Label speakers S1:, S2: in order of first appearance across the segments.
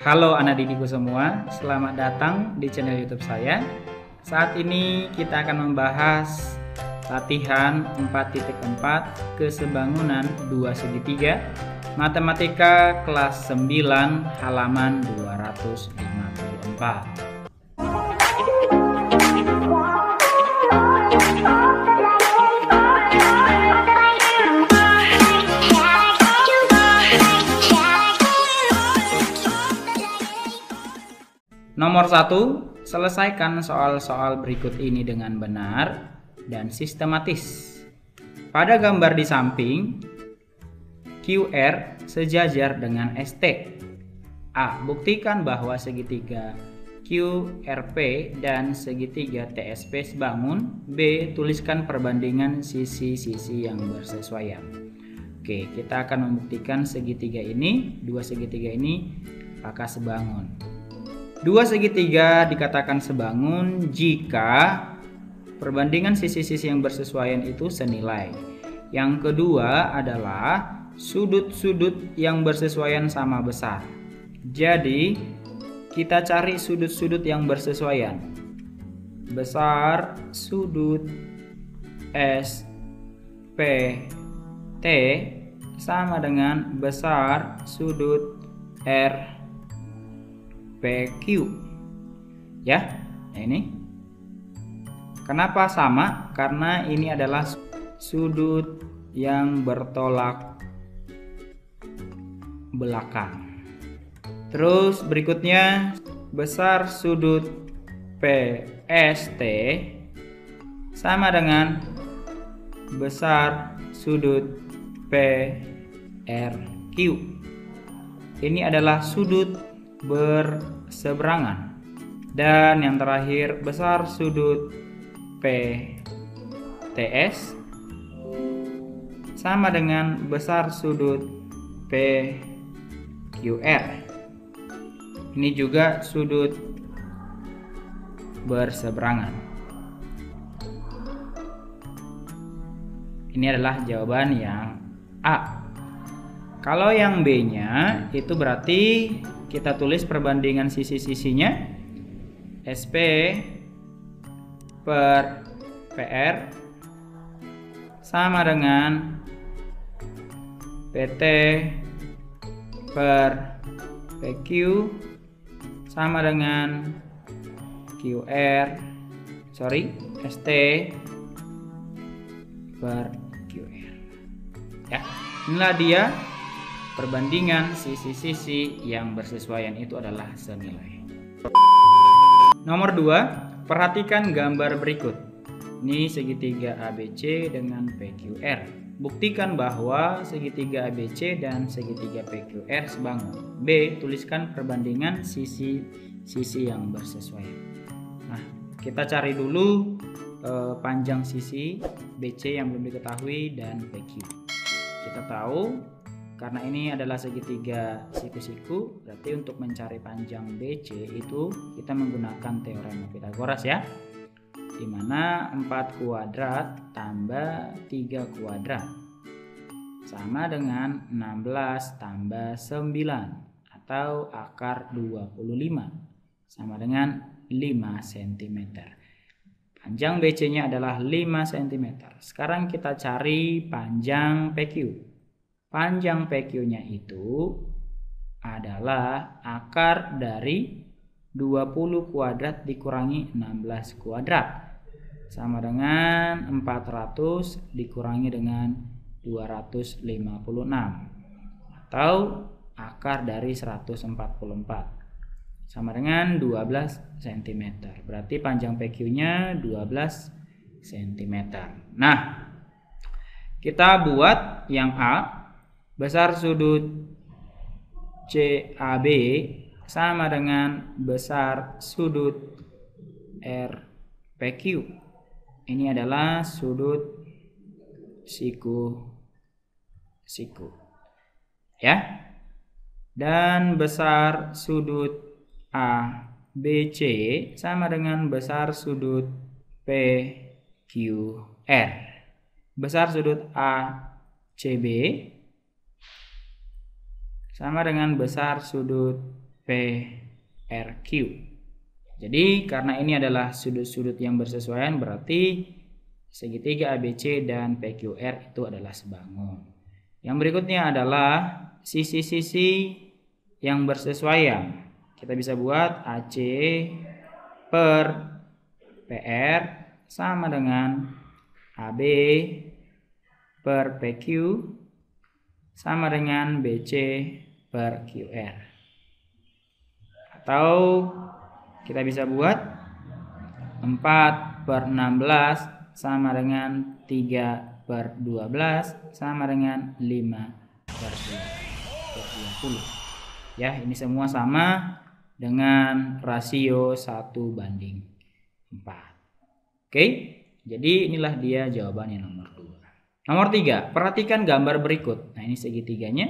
S1: Halo anak didikku semua, selamat datang di channel YouTube saya. Saat ini kita akan membahas latihan 4.4 kesebangunan 2 segitiga Matematika kelas 9 halaman 254. Nomor 1, selesaikan soal-soal berikut ini dengan benar dan sistematis. Pada gambar di samping, QR sejajar dengan ST. A. Buktikan bahwa segitiga QRP dan segitiga TSP sebangun. B. Tuliskan perbandingan sisi-sisi yang bersesuaian. Oke, kita akan membuktikan segitiga ini, dua segitiga ini apakah sebangun. Dua segitiga dikatakan sebangun jika perbandingan sisi-sisi yang bersesuaian itu senilai. Yang kedua adalah sudut-sudut yang bersesuaian sama besar. Jadi kita cari sudut-sudut yang bersesuaian. Besar sudut S P T sama dengan besar sudut R PQ. Ya, ini. Kenapa sama? Karena ini adalah sudut yang bertolak belakang. Terus berikutnya besar sudut PST sama dengan besar sudut PRQ. Ini adalah sudut berseberangan. Dan yang terakhir besar sudut PTS sama dengan besar sudut PQR. Ini juga sudut berseberangan. Ini adalah jawaban yang A. Kalau yang B-nya itu berarti kita tulis perbandingan sisi-sisinya. SP per PR sama dengan PT per PQ sama dengan ST per QR. Ya, inilah dia perbandingan sisi-sisi yang bersesuaian itu adalah senilai. Nomor 2, perhatikan gambar berikut. Ini segitiga ABC dengan PQR. Buktikan bahwa segitiga ABC dan segitiga PQR sebangun. B. Tuliskan perbandingan sisi-sisi yang bersesuaian. Nah, kita cari dulu panjang sisi BC yang belum diketahui dan PQ. Kita tahu karena ini adalah segitiga siku-siku, berarti untuk mencari panjang BC itu kita menggunakan teorema Pythagoras ya. Di mana 4 kuadrat tambah 3 kuadrat sama dengan 16 tambah 9 atau akar 25 sama dengan 5 cm. Panjang BC-nya adalah 5 cm. Sekarang kita cari panjang PQ. Panjang PQ-nya itu adalah akar dari 20 kuadrat dikurangi 16 kuadrat sama dengan 400 dikurangi dengan 256 atau akar dari 144 sama dengan 12 cm. Berarti panjang PQ-nya 12 cm. Nah, kita buat yang A. Besar sudut CAB sama dengan besar sudut RPQ. Ini adalah sudut siku-siku. Ya. Dan besar sudut ABC sama dengan besar sudut PQR. Besar sudut ACB sama dengan besar sudut PRQ. Jadi karena ini adalah sudut-sudut yang bersesuaian, berarti segitiga ABC dan PQR itu adalah sebangun. Yang berikutnya adalah sisi-sisi yang bersesuaian. Kita bisa buat AC per PR sama dengan AB per PQ sama dengan BC per QR. Atau kita bisa buat 4 per 16 sama dengan 3 per 12 sama dengan 5 per 20. Ya, ini semua sama dengan rasio 1:4. Oke, jadi inilah dia jawaban yang nomor 2. Nomor 3, perhatikan gambar berikut. Nah, ini segitiganya.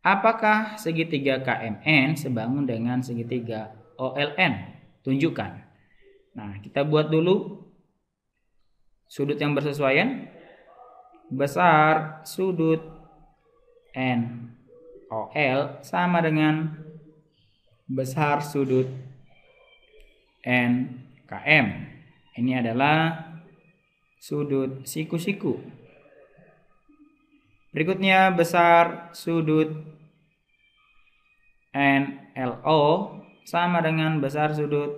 S1: Apakah segitiga KMN sebangun dengan segitiga OLN? Tunjukkan. Nah, kita buat dulu sudut yang bersesuaian. Besar sudut NOL sama dengan besar sudut NKM. Ini adalah sudut siku-siku. Berikutnya besar sudut NLO sama dengan besar sudut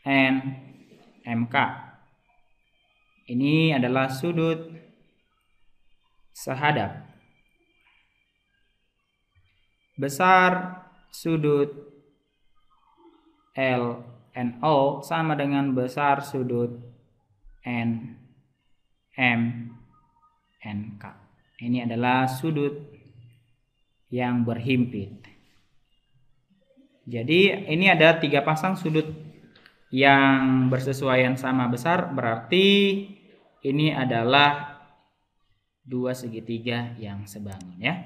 S1: NMK. Ini adalah sudut sehadap. Besar sudut LNO sama dengan besar sudut NMNK. Ini adalah sudut yang berhimpit. Jadi ini ada 3 pasang sudut yang bersesuaian sama besar, berarti ini adalah 2 segitiga yang sebangun ya.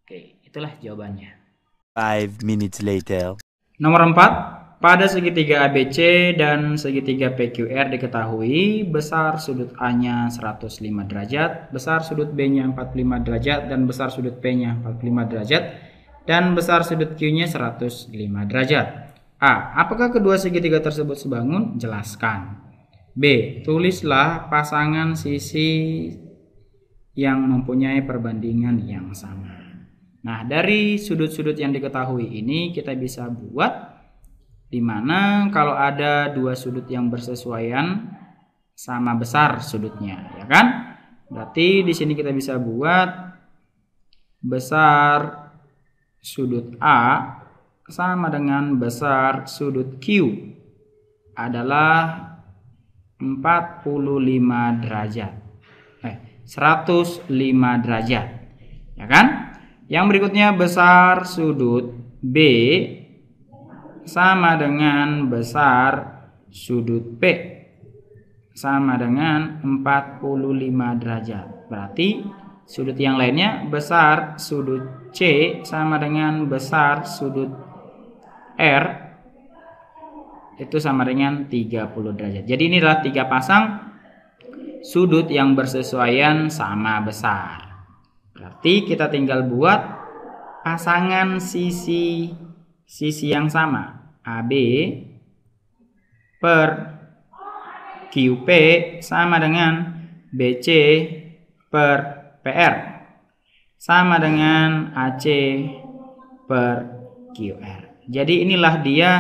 S1: Oke, itulah jawabannya.
S2: 5 minutes later.
S1: Nomor 4, pada segitiga ABC dan segitiga PQR diketahui besar sudut A-nya 105 derajat, besar sudut B-nya 45 derajat, dan besar sudut P-nya 45 derajat, dan besar sudut Q-nya 105 derajat. A. Apakah kedua segitiga tersebut sebangun? Jelaskan. B. Tulislah pasangan sisi yang mempunyai perbandingan yang sama. Nah, dari sudut-sudut yang diketahui ini kita bisa buat dimana kalau ada 2 sudut yang bersesuaian sama besar sudutnya, ya kan? Berarti di sini kita bisa buat besar sudut A sama dengan besar sudut Q adalah 45 derajat. 105 derajat. Ya kan? Yang berikutnya besar sudut B sama dengan besar sudut P sama dengan 45 derajat. Berarti sudut yang lainnya besar sudut C sama dengan besar sudut R itu sama dengan 30 derajat. Jadi inilah 3 pasang sudut yang bersesuaian sama besar. Berarti kita tinggal buat pasangan sisi yang sama. AB per QP sama dengan BC per PR sama dengan AC per QR. Jadi inilah dia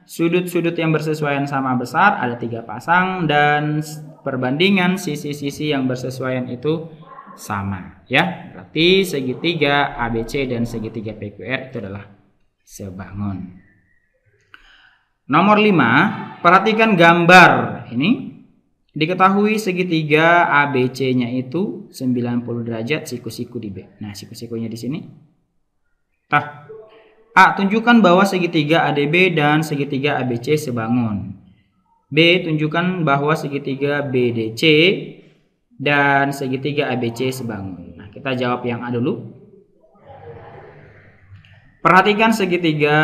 S1: sudut-sudut yang bersesuaian sama besar, ada 3 pasang, dan perbandingan sisi-sisi yang bersesuaian itu sama ya. Berarti segitiga ABC dan segitiga PQR itu adalah sebangun. Nomor 5, perhatikan gambar ini. Diketahui segitiga ABC-nya itu 90 derajat, siku-siku di B. Nah, siku-sikunya di sini. A, tunjukkan bahwa segitiga ADB dan segitiga ABC sebangun. B, tunjukkan bahwa segitiga BDC dan segitiga ABC sebangun. Nah, kita jawab yang A dulu. Perhatikan segitiga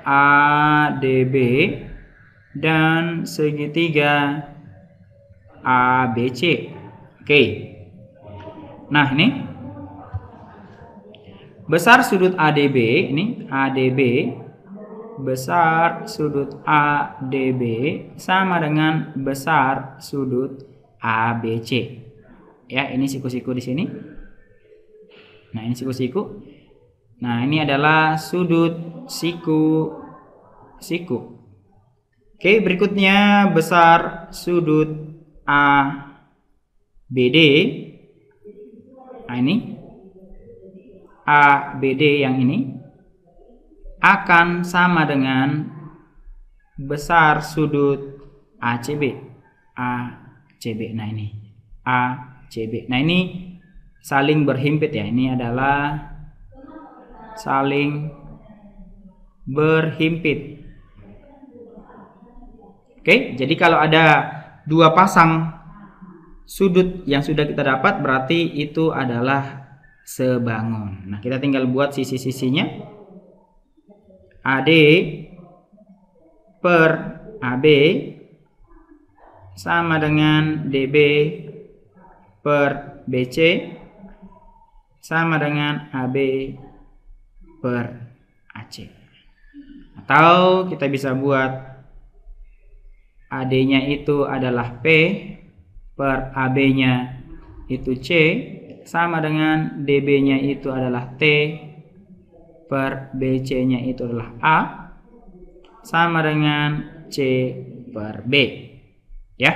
S1: ADB dan segitiga ABC. Oke. Nah, ini Besar sudut ADB, ini ADB, besar sudut ADB sama dengan besar sudut ABC. Ya, ini siku-siku di sini. Nah, ini siku-siku. Nah, ini adalah sudut siku-siku. Oke, berikutnya besar sudut ABD. Nah, ini ABD yang ini akan sama dengan besar sudut ACB. ACB. Nah, ini ACB. Nah, ini saling berhimpit ya. Ini adalah saling berhimpit. Oke, jadi kalau ada dua pasang sudut yang sudah kita dapat, berarti itu adalah sebangun. Nah, kita tinggal buat sisi-sisinya. AD per AB sama dengan DB per BC sama dengan AB per AC. Atau kita bisa buat AD-nya itu adalah P per AB-nya itu C sama dengan DB-nya itu adalah T per BC-nya itu adalah A sama dengan C per B. Ya.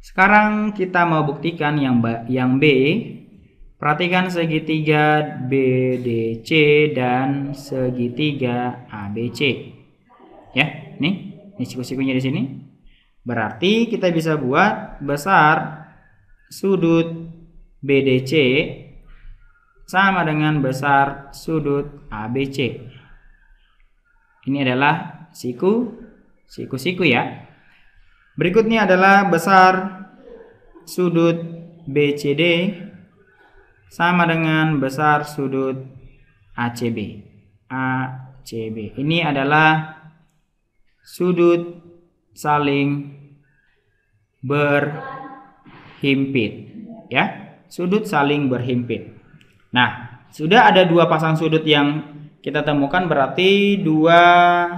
S1: Sekarang kita mau buktikan yang B. Perhatikan segitiga BDC dan segitiga ABC. Ya, ini siku-sikunya di sini. Berarti kita bisa buat besar sudut BDC sama dengan besar sudut ABC. Ini adalah siku-siku ya. Berikutnya adalah besar sudut BCD sama dengan besar sudut ACB. ACB. Ini adalah sudut saling berhimpit ya. Sudut saling berhimpit. Nah, sudah ada dua pasang sudut yang kita temukan, berarti dua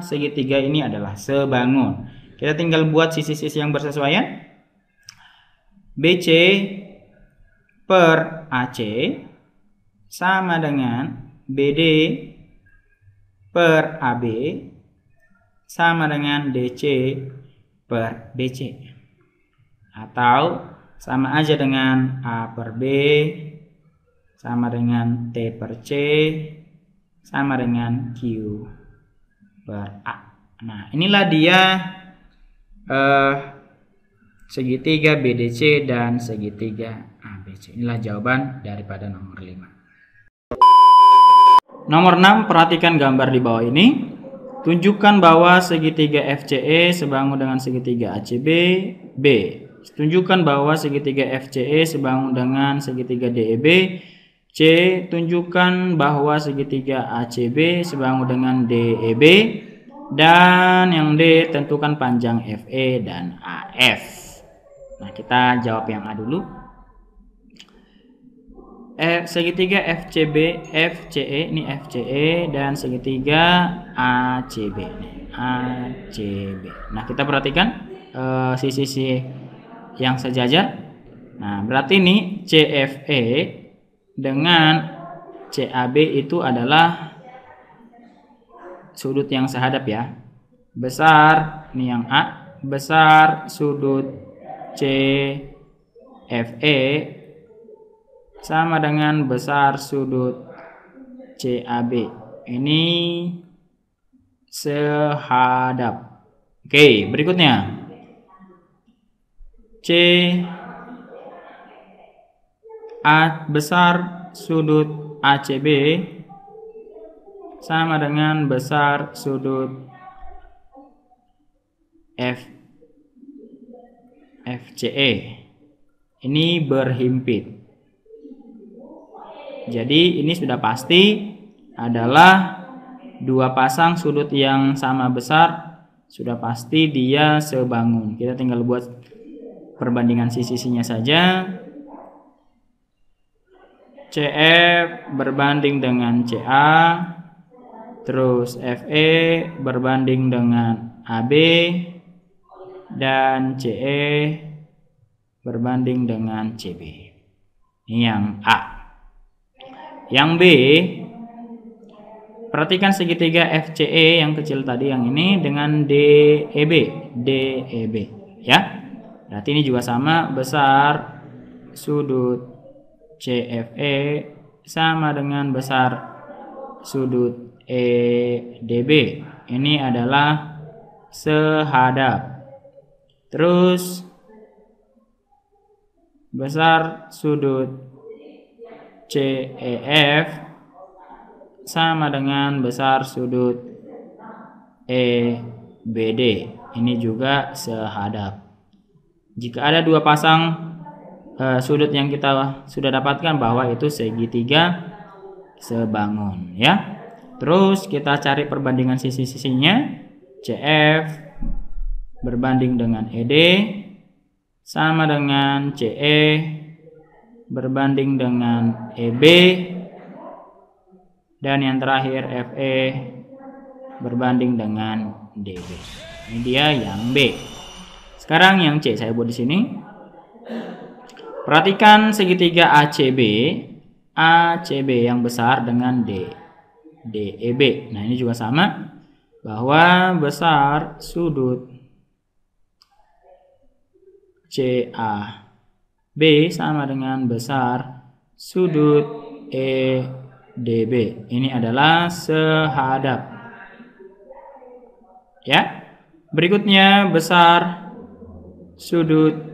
S1: segitiga ini adalah sebangun. Kita tinggal buat sisi-sisi yang bersesuaian. BC per AC sama dengan BD per AB sama dengan DC per BC. Atau sama aja dengan A per B sama dengan T per C sama dengan Q per A. Nah, inilah dia segitiga BDC dan segitiga ABC. Inilah jawaban daripada nomor 5. Nomor 6, perhatikan gambar di bawah ini. Tunjukkan bahwa segitiga FCE sebangun dengan segitiga ACB. B. Tunjukkan bahwa segitiga FCE sebangun dengan segitiga DEB. C. Tunjukkan bahwa segitiga ACB sebangun dengan DEB. Dan yang D, tentukan panjang FE dan AF. Nah, kita jawab yang A dulu. Segitiga FCE ini FCE dan segitiga ACB. Nah, kita perhatikan sisi-sisi yang sejajar. Nah, berarti ini CFE dengan CAB itu adalah sudut yang sehadap ya. Besar, ini yang A, besar sudut CFE sama dengan besar sudut CAB. Ini sehadap. Oke, berikutnya. Besar sudut ACB sama dengan besar sudut FCE. Ini berhimpit. Jadi ini sudah pasti adalah dua pasang sudut yang sama besar, sudah pasti dia sebangun. Kita tinggal buat perbandingan sisi-sisinya saja. CF berbanding dengan CA, terus FE berbanding dengan AB, dan CE berbanding dengan CB. Ini yang A. Yang B, perhatikan segitiga FCE yang kecil tadi, yang ini dengan DEB, ya. Berarti ini juga sama, besar sudut CFE sama dengan besar sudut EDB. Ini adalah sehadap. Terus besar sudut CEF sama dengan besar sudut EBD. Ini juga sehadap. Jika ada dua pasang sudut yang kita sudah dapatkan bahwa itu segitiga sebangun, ya. Terus kita cari perbandingan sisi-sisinya. CF berbanding dengan ED sama dengan CE berbanding dengan EB, dan yang terakhir FE berbanding dengan DB. Ini dia yang B. Sekarang yang C saya buat di sini. Perhatikan segitiga ACB yang besar dengan DEB. Nah, ini juga sama, bahwa besar sudut CAB sama dengan besar sudut EDB. Ini adalah sehadap. Ya. Berikutnya besar sudut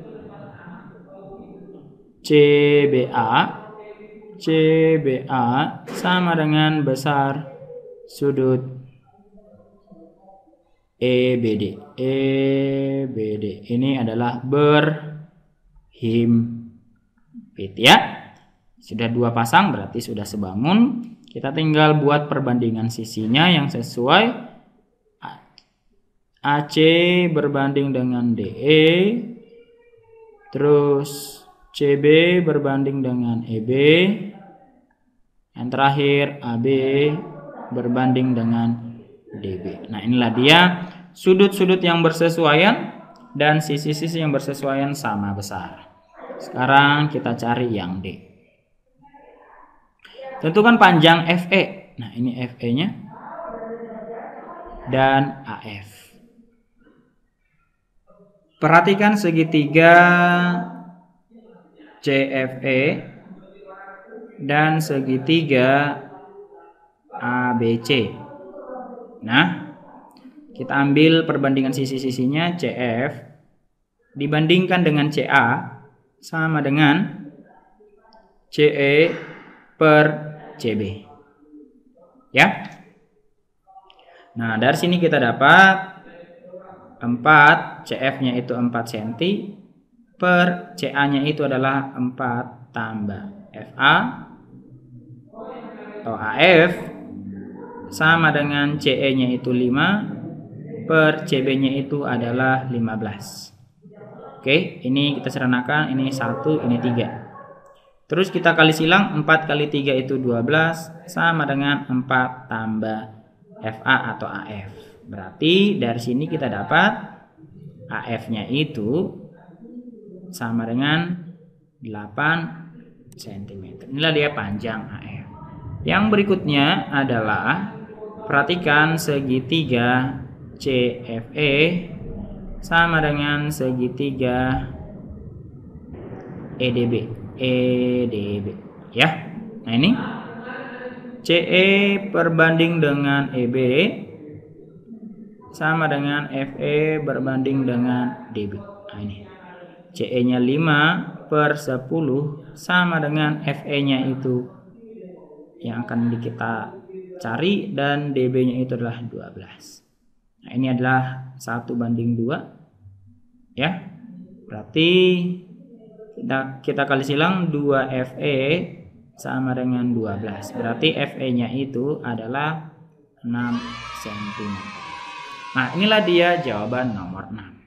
S1: CBA sama dengan besar sudut EBD. Ini adalah berhimpit, ya. Sudah dua pasang berarti sudah sebangun. Kita tinggal buat perbandingan sisinya yang sesuai. AC berbanding dengan DE, terus CB berbanding dengan EB, yang terakhir AB berbanding dengan DB. Nah, inilah dia sudut-sudut yang bersesuaian dan sisi-sisi yang bersesuaian sama besar. Sekarang kita cari yang D. Tentukan panjang FE. Nah, ini FE-nya dan AF. Perhatikan segitiga CFE dan segitiga ABC. Nah, kita ambil perbandingan sisi-sisinya. CF dibandingkan dengan CA sama dengan CE per CB. Ya. Nah, dari sini kita dapat 4, CF-nya itu 4 cm per CA-nya itu adalah 4 tambah FA atau AF sama dengan CE-nya itu 5 per CB-nya itu adalah 15. Oke, ini kita seranakan, ini 1, ini 3. Terus kita kali silang, 4 kali 3 itu 12 sama dengan 4 tambah FA atau AF. Berarti dari sini kita dapat AF-nya itu sama dengan 8 cm. Inilah dia panjang AF. Yang berikutnya adalah perhatikan segitiga CFE sama dengan segitiga EDB. Ya. Nah, ini CE berbanding dengan EB sama dengan FE berbanding dengan DB. Nah, ini CE-nya 5 per 10 sama dengan FE-nya itu yang akan kita cari dan DB-nya itu adalah 12. Nah, ini adalah 1:2. Ya. Berarti kita kali silang 2 FE sama dengan 12. Berarti FE-nya itu adalah 6 cm. Nah, inilah dia jawaban nomor 6.